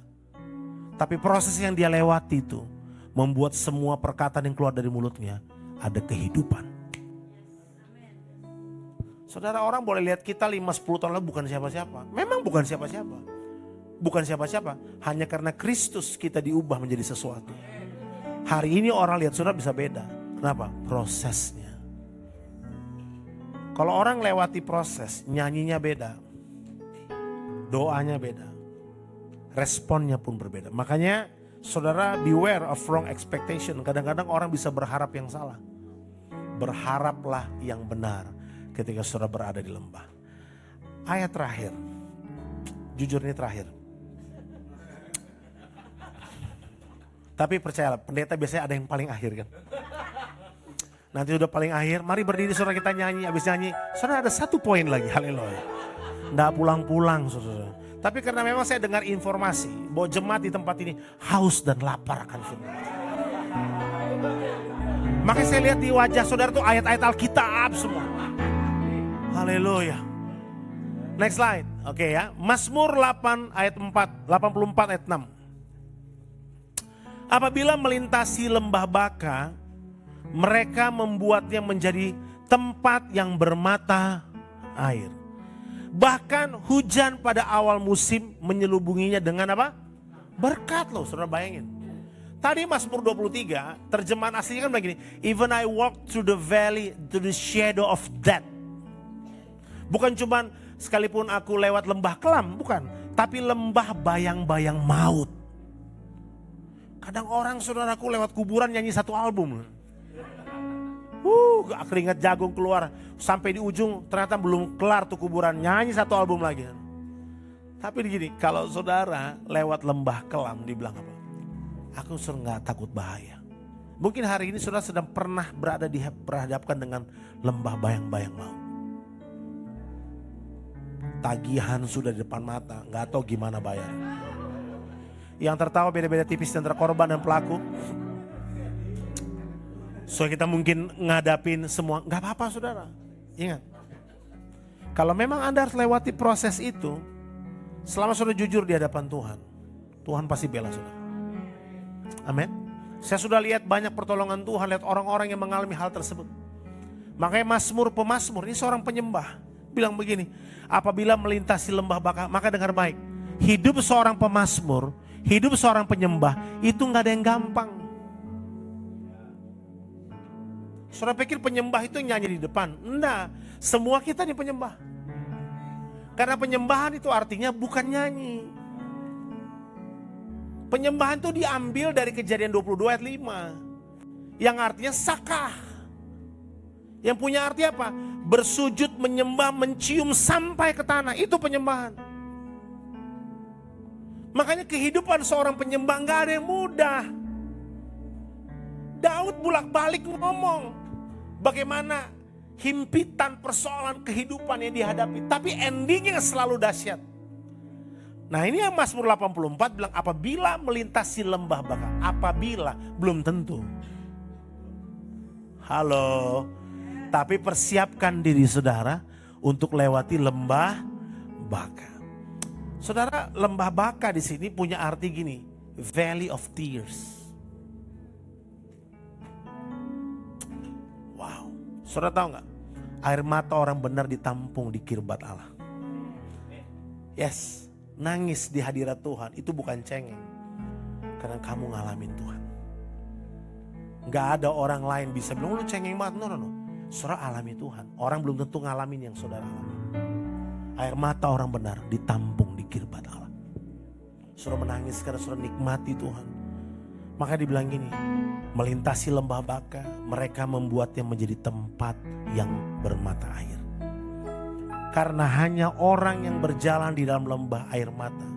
B: Tapi proses yang dia lewati itu membuat semua perkataan yang keluar dari mulutnya ada kehidupan. Saudara, orang boleh lihat kita 5-10 tahun lalu bukan siapa-siapa. Memang bukan siapa-siapa. Bukan siapa-siapa. Hanya karena Kristus kita diubah menjadi sesuatu. Hari ini orang lihat saudara bisa beda. Kenapa? Prosesnya. Kalau orang lewati proses, nyanyinya beda. Doanya beda. Responnya pun berbeda. Makanya saudara beware of wrong expectation. Kadang-kadang orang bisa berharap yang salah. Berharaplah yang benar. ketika saudara berada di lembah. Ayat terakhir, jujur ini terakhir. Tapi percayalah, pendeta biasanya ada yang paling akhir kan. Nanti udah paling akhir, mari berdiri saudara, kita nyanyi. Habis nyanyi, saudara ada satu poin lagi, haleluya. Nggak pulang-pulang saudara. Tapi karena memang saya dengar informasi bahwa jemaat di tempat ini haus dan lapar akan firman. Makanya saya lihat di wajah saudara tuh ayat-ayat Alkitab semua. Haleluya. Next slide. Oke ya. Mazmur 8 ayat 4, 84 ayat 6. Apabila melintasi lembah Baka, mereka membuatnya menjadi tempat yang bermata air. Bahkan hujan pada awal musim menyelubunginya dengan apa? Berkat loh, saudara bayangin. Tadi Mazmur 23, terjemahan aslinya kan begini. Even I walk through the valley, to the shadow of death. Bukan cuman sekalipun aku lewat lembah kelam, bukan. Tapi lembah bayang-bayang maut. Kadang orang saudaraku lewat kuburan nyanyi satu album. Keringat jagung keluar. Sampai di ujung ternyata belum kelar tuh kuburan. Nyanyi satu album lagi. Tapi begini, kalau saudara lewat lembah kelam dibilang apa? Aku gak takut bahaya. Mungkin hari ini saudara sedang pernah berhadapkan dengan lembah bayang-bayang maut. Tagihan sudah di depan mata, gak tahu gimana bayar. Yang tertawa beda-beda tipis antara korban dan pelaku. So kita mungkin ngadapin semua, gak apa-apa saudara. Ingat, kalau memang Anda harus lewati proses itu, selama saudara jujur di hadapan Tuhan, Tuhan pasti bela saudara. Amin. Saya sudah lihat banyak pertolongan Tuhan, lihat orang-orang yang mengalami hal tersebut. Makanya Pemazmur, ini seorang penyembah, bilang begini, apabila melintasi lembah Baka, maka dengar baik, hidup seorang pemazmur, hidup seorang penyembah, itu gak ada yang gampang. Saudara pikir penyembah itu nyanyi di depan? Enggak, semua kita nih penyembah. Karena penyembahan itu artinya bukan nyanyi. Penyembahan itu diambil dari Kejadian 22 ayat 5. Yang artinya sakah. Yang punya arti apa? Bersujud, menyembah, mencium sampai ke tanah. Itu penyembahan. Makanya kehidupan seorang penyembah gak ada yang mudah. Daud bolak-balik ngomong bagaimana himpitan persoalan kehidupan yang dihadapi. Tapi endingnya selalu dahsyat. Nah ini yang Mazmur 84 bilang apabila melintasi lembah Baka. Apabila, belum tentu. Halo. Tapi persiapkan diri saudara untuk lewati lembah Baka. Saudara, lembah Baka di sini punya arti gini, Valley of Tears. Wow, saudara tahu nggak? Air mata orang benar ditampung di kirbat Allah. Yes, nangis di hadirat Tuhan itu bukan cengeng, karena kamu ngalamin Tuhan. Gak ada orang lain bisa bilang lu cengeng banget, no. Saudara alami Tuhan, orang belum tentu ngalamin yang saudara alami. Air mata orang benar ditampung di kirbat Allah. Saudara menangis karena saudara nikmati Tuhan. Maka dibilang gini, melintasi lembah Baka, mereka membuatnya menjadi tempat yang bermata air. Karena hanya orang yang berjalan di dalam lembah air mata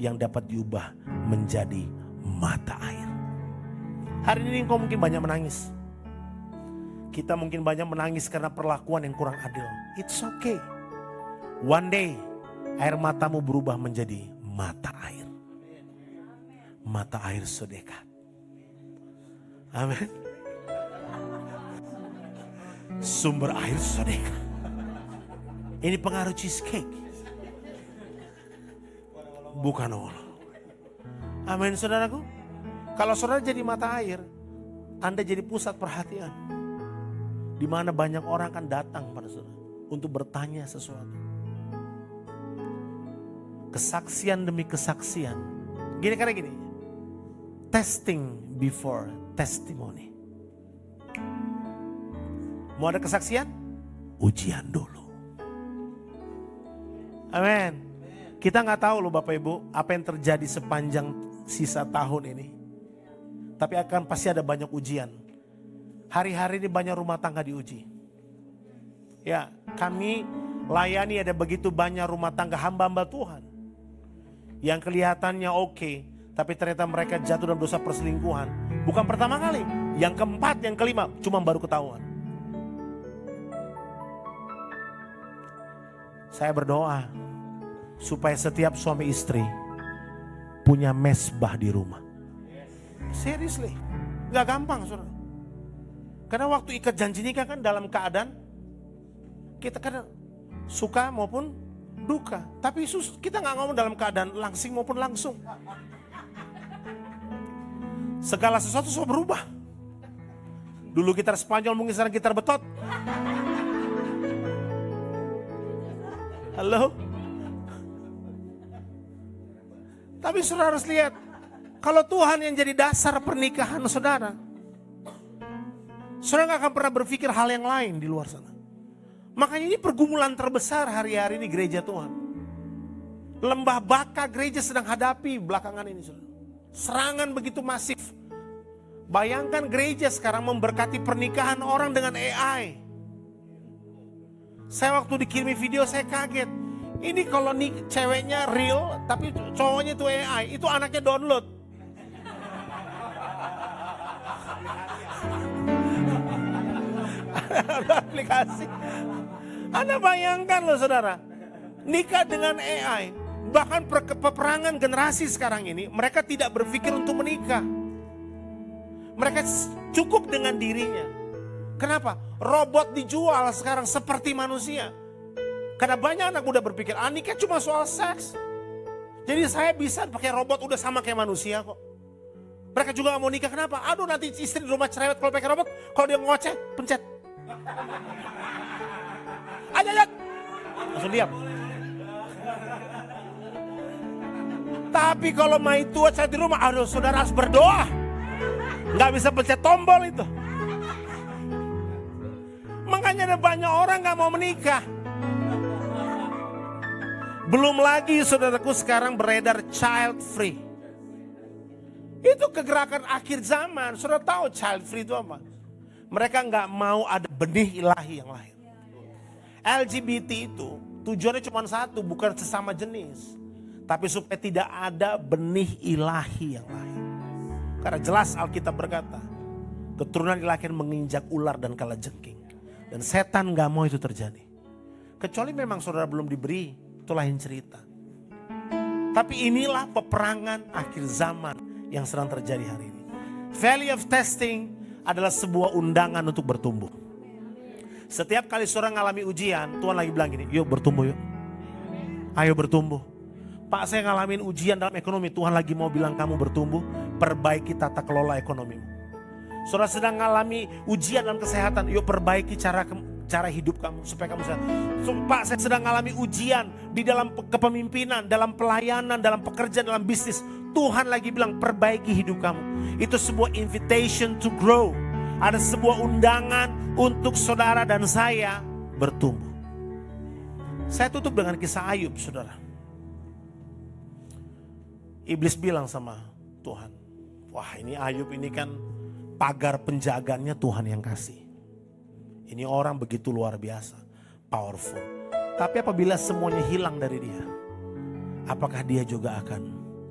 B: yang dapat diubah menjadi mata air. Hari ini engkau mungkin banyak menangis. Kita mungkin banyak menangis karena perlakuan yang kurang adil. It's okay. One day air matamu berubah menjadi mata air. Mata air sedekah. Amin. Sumber air sedekah. Ini pengaruh cheesecake. Bukan Allah. Amin saudaraku. Kalau saudara jadi mata air, Anda jadi pusat perhatian. Di mana banyak orang akan datang pada saudara untuk bertanya sesuatu. Kesaksian demi kesaksian. Karena gini. Testing before testimony. Mau ada kesaksian? Ujian dulu. Amin. Kita gak tahu loh Bapak Ibu apa yang terjadi sepanjang sisa tahun ini. Tapi akan pasti ada banyak ujian. Hari-hari ini banyak rumah tangga diuji. Ya, kami layani ada begitu banyak rumah tangga hamba-hamba Tuhan yang kelihatannya oke, tapi ternyata mereka jatuh dalam dosa perselingkuhan. Bukan pertama kali, yang keempat, yang kelima, cuma baru ketahuan. Saya berdoa supaya setiap suami istri punya mesbah di rumah. Seriously, gak gampang saudara. Karena waktu ikat janji nikah kan dalam keadaan kita kadang suka maupun duka. Tapi kita gak ngomong dalam keadaan langsing maupun langsung. Segala sesuatu semua berubah. Dulu gitar Spanyol mungkin sekarang gitar betot. Halo? Tapi saudara harus lihat, kalau Tuhan yang jadi dasar pernikahan saudara, saudara gak akan pernah berpikir hal yang lain di luar sana. Makanya ini pergumulan terbesar hari-hari ini gereja Tuhan. Lembah baka gereja sedang hadapi belakangan ini saudara. Serangan begitu masif. Bayangkan gereja sekarang memberkati pernikahan orang dengan AI. Saya waktu dikirimi video saya kaget. Ini kalau nih ceweknya real tapi cowoknya itu AI, itu anaknya download. Ada aplikasi. Anda bayangkan loh saudara, nikah dengan AI. Bahkan peperangan generasi sekarang ini, mereka tidak berpikir untuk menikah. Mereka cukup dengan dirinya. Kenapa? Robot dijual sekarang seperti manusia. Karena banyak anak muda berpikir, nikah cuma soal seks. Jadi saya bisa pakai robot udah sama kayak manusia kok. Mereka juga gak mau nikah, kenapa? Aduh nanti istri di rumah cerewet kalau pakai robot, kalau dia ngoceh, pencet. Ajat, langsung diam. Tapi kalau mai tua saya di rumah, aduh saudara harus berdoa. Gak bisa pencet tombol itu. Makanya ada banyak orang gak mau menikah. Belum lagi saudaraku sekarang beredar child free. Itu kegerakan akhir zaman. Saudara tahu child free itu apa? Mereka gak mau ada benih ilahi yang lahir. LGBT itu tujuannya cuma satu, bukan sesama jenis. Tapi supaya tidak ada benih ilahi yang lahir. Karena jelas Alkitab berkata, keturunan ilahi menginjak ular dan kalajengking. Dan setan gak mau itu terjadi. Kecuali memang saudara belum diberi, itu lain cerita. Tapi inilah peperangan akhir zaman yang sedang terjadi hari ini. Valley of Testing adalah sebuah undangan untuk bertumbuh. Setiap kali saudara ngalami ujian, Tuhan lagi bilang gini, yuk bertumbuh yuk. Ayo bertumbuh. Pak saya ngalamin ujian dalam ekonomi, Tuhan lagi mau bilang kamu bertumbuh, perbaiki tata kelola ekonomimu. Saudara sedang ngalami ujian dalam kesehatan, yuk perbaiki cara hidup kamu supaya kamu sehat. Pak saya sedang ngalami ujian di dalam kepemimpinan, dalam pelayanan, dalam pekerjaan, dalam bisnis. Tuhan lagi bilang perbaiki hidup kamu. Itu sebuah invitation to grow. Ada sebuah undangan untuk saudara dan saya bertumbuh. Saya tutup dengan kisah Ayub saudara. Iblis bilang sama Tuhan, wah ini Ayub ini kan pagar penjagaannya Tuhan yang kasih. Ini orang begitu luar biasa, powerful. Tapi apabila semuanya hilang dari dia, apakah dia juga akan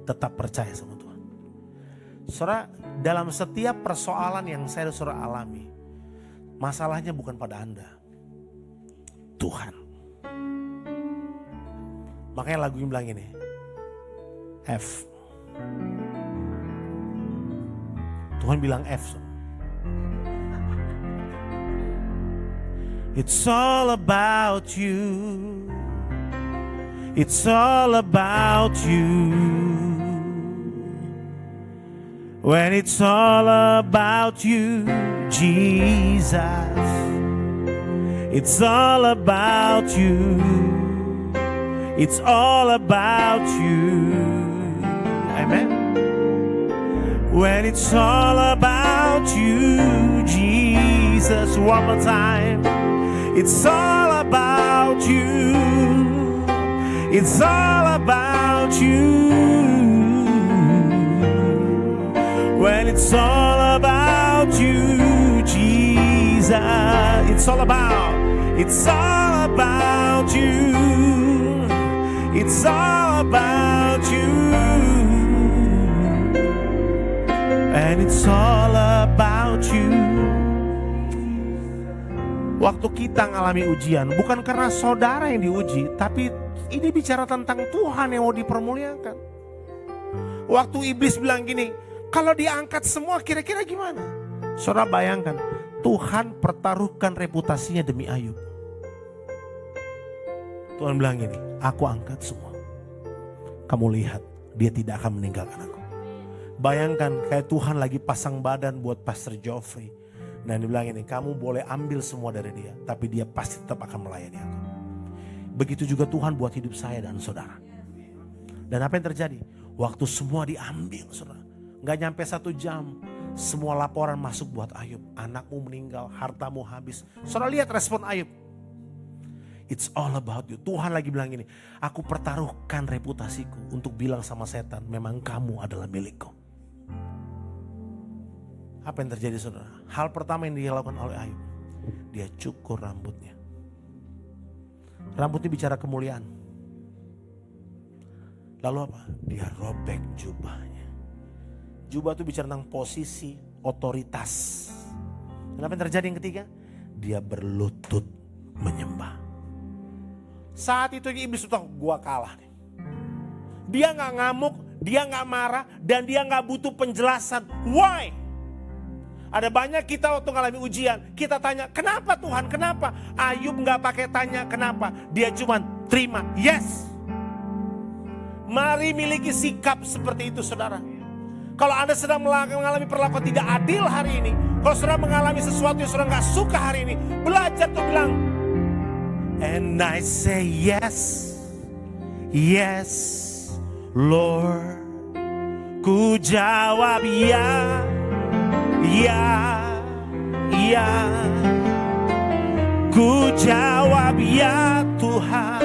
B: tetap percaya sama Tuhan? Saudara, dalam setiap persoalan yang saya dan saudara alami, masalahnya bukan pada Anda, Tuhan. Makanya lagu ini bilang ini, F. Tuhan bilang F. It's all about you. It's all about you. When it's all about you, Jesus. It's all about you. It's all about you. Amen. When it's all about you, Jesus. One more time. It's all about you. It's all about you. When it's all about you, Jesus. It's all about. It's all about you. It's all about you. And it's all about you. Waktu kita ngalami ujian, bukan karena saudara yang diuji, tapi ini bicara tentang Tuhan yang mau dipermuliakan. Waktu iblis bilang gini, kalau diangkat semua kira-kira gimana? Saudara bayangkan, Tuhan pertaruhkan reputasinya demi Ayub. Tuhan bilang gini, aku angkat semua. Kamu lihat, dia tidak akan meninggalkan aku. Bayangkan kayak Tuhan lagi pasang badan buat Pastor Geoffrey. Dan dia bilang ini, kamu boleh ambil semua dari dia, tapi dia pasti tetap akan melayani aku. Begitu juga Tuhan buat hidup saya dan saudara. Dan apa yang terjadi? Waktu semua diambil, saudara. Gak nyampe 1 jam, semua laporan masuk buat Ayub. Anakmu meninggal, hartamu habis. Saudara lihat respon Ayub. It's all about you. Tuhan lagi bilang gini, aku pertaruhkan reputasiku untuk bilang sama setan, memang kamu adalah milikku. Apa yang terjadi saudara? Hal pertama yang dilakukan oleh Ayub, dia cukur rambutnya. Rambutnya bicara kemuliaan. Lalu apa? Dia robek jubahnya. Jubah itu bicara tentang posisi, otoritas. Dan apa yang terjadi yang ketiga? Dia berlutut menyembah. Saat itu iblis tahu, gua kalah nih. Dia gak ngamuk, dia gak marah, dan dia gak butuh penjelasan. Why? Ada banyak kita waktu ngalami ujian, kita tanya, kenapa Tuhan, kenapa? Ayub gak pakai tanya kenapa, dia cuman terima, yes. Mari miliki sikap seperti itu saudara. Kalau Anda sedang mengalami perlakuan tidak adil hari ini, kalau saudara mengalami sesuatu yang saudara gak suka hari ini, belajar tuh bilang, and I say yes, yes Lord. Ku jawab ya, ya, ya. Ku jawab ya Tuhan.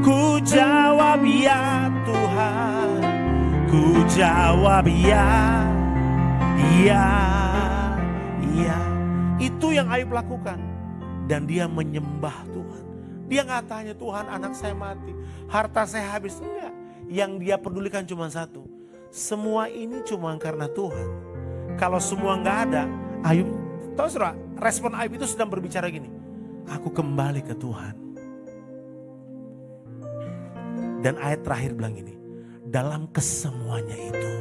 B: Ku jawab ya Tuhan. Ku jawab ya, ya, ya. Itu yang Ayub lakukan. Dan dia menyembah Tuhan. Dia gak tanya, Tuhan anak saya mati, harta saya habis. Enggak. Yang dia pedulikan cuma satu. Semua ini cuma karena Tuhan. Kalau semua gak ada, Ayub, tahu saudara, respon Ayub itu sedang berbicara gini. Aku kembali ke Tuhan. Dan ayat terakhir bilang gini. Dalam kesemuanya itu,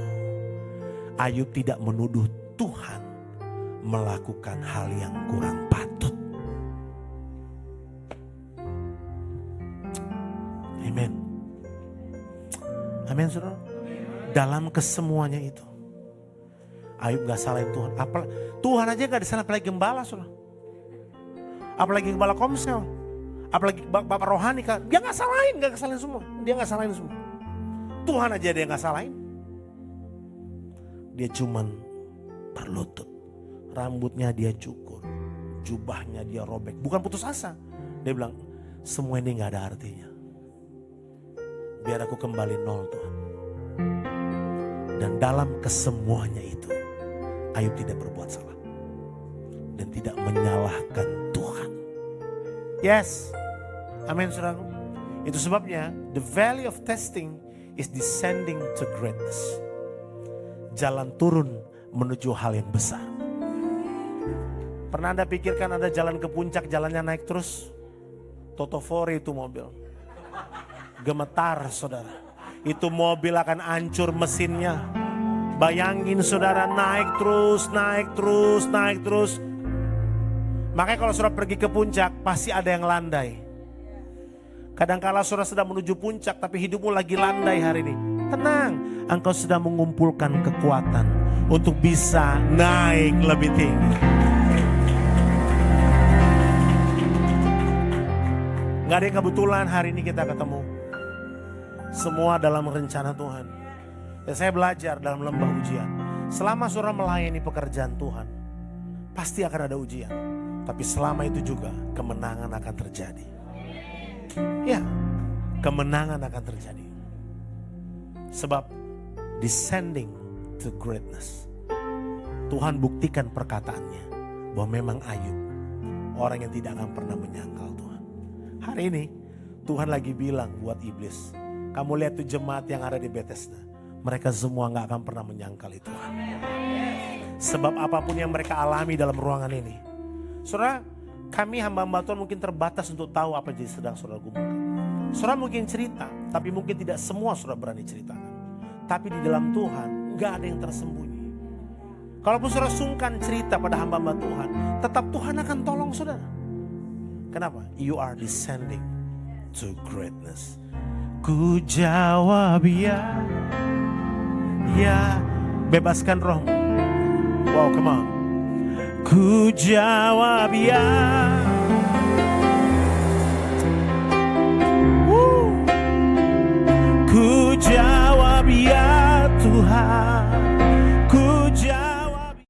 B: Ayub tidak menuduh Tuhan melakukan hal yang kurang patut. Amin. Amin saudara. Dalam kesemuanya itu, Ayub gak salahin Tuhan. Tuhan aja gak disalah, apalagi gembala saudara. Apalagi gembala komsel. Apalagi bapak rohani kan. Dia gak salahin semua. Dia gak salahin semua. Tuhan aja dia gak salahin. Dia cuman berlutut. Rambutnya dia cukur. Jubahnya dia robek. Bukan putus asa. Dia bilang, semua ini gak ada artinya. Biar aku kembali nol Tuhan. Dan dalam kesemuanya itu, Ayub tidak berbuat salah. Dan tidak menyalahkan Tuhan. Yes. Amin saudara. Itu sebabnya the valley of testing is descending to greatness. Jalan turun menuju hal yang besar. Pernah Anda pikirkan ada jalan ke puncak, jalannya naik terus? Totofori itu mobil. Gemetar saudara. Itu mobil akan hancur mesinnya. Bayangin saudara naik terus, naik terus, naik terus. Makanya kalau saudara pergi ke puncak pasti ada yang landai. Kadangkala saudara sedang menuju puncak tapi hidupmu lagi landai hari ini. Tenang, engkau sedang mengumpulkan kekuatan untuk bisa naik lebih tinggi. Gak ada yang kebetulan hari ini kita ketemu. Semua dalam rencana Tuhan. Dan saya belajar dalam lembah ujian. Selama saudara melayani pekerjaan Tuhan, pasti akan ada ujian. Tapi selama itu juga kemenangan akan terjadi. Ya, kemenangan akan terjadi. Sebab descending to greatness. Tuhan buktikan perkataannya bahwa memang Ayub orang yang tidak akan pernah menyangkal Tuhan. Hari ini Tuhan lagi bilang buat iblis, kamu lihat tuh jemaat yang ada di Bethesda, mereka semua gak akan pernah menyangkal itu Tuhan. Sebab apapun yang mereka alami dalam ruangan ini, saudara, kami hamba-hamba Tuhan mungkin terbatas untuk tahu apa yang sedang saudara gumulkan. Saudara mungkin cerita, tapi mungkin tidak semua saudara berani ceritakan. Tapi di dalam Tuhan gak ada yang tersembunyi. Kalaupun saudara sungkan cerita pada hamba-hamba Tuhan, tetap Tuhan akan tolong saudara. Kenapa? You are descending to greatness. Ku jawab ya, ya, bebaskan rohmu. Wow, come on. Ku jawab ya.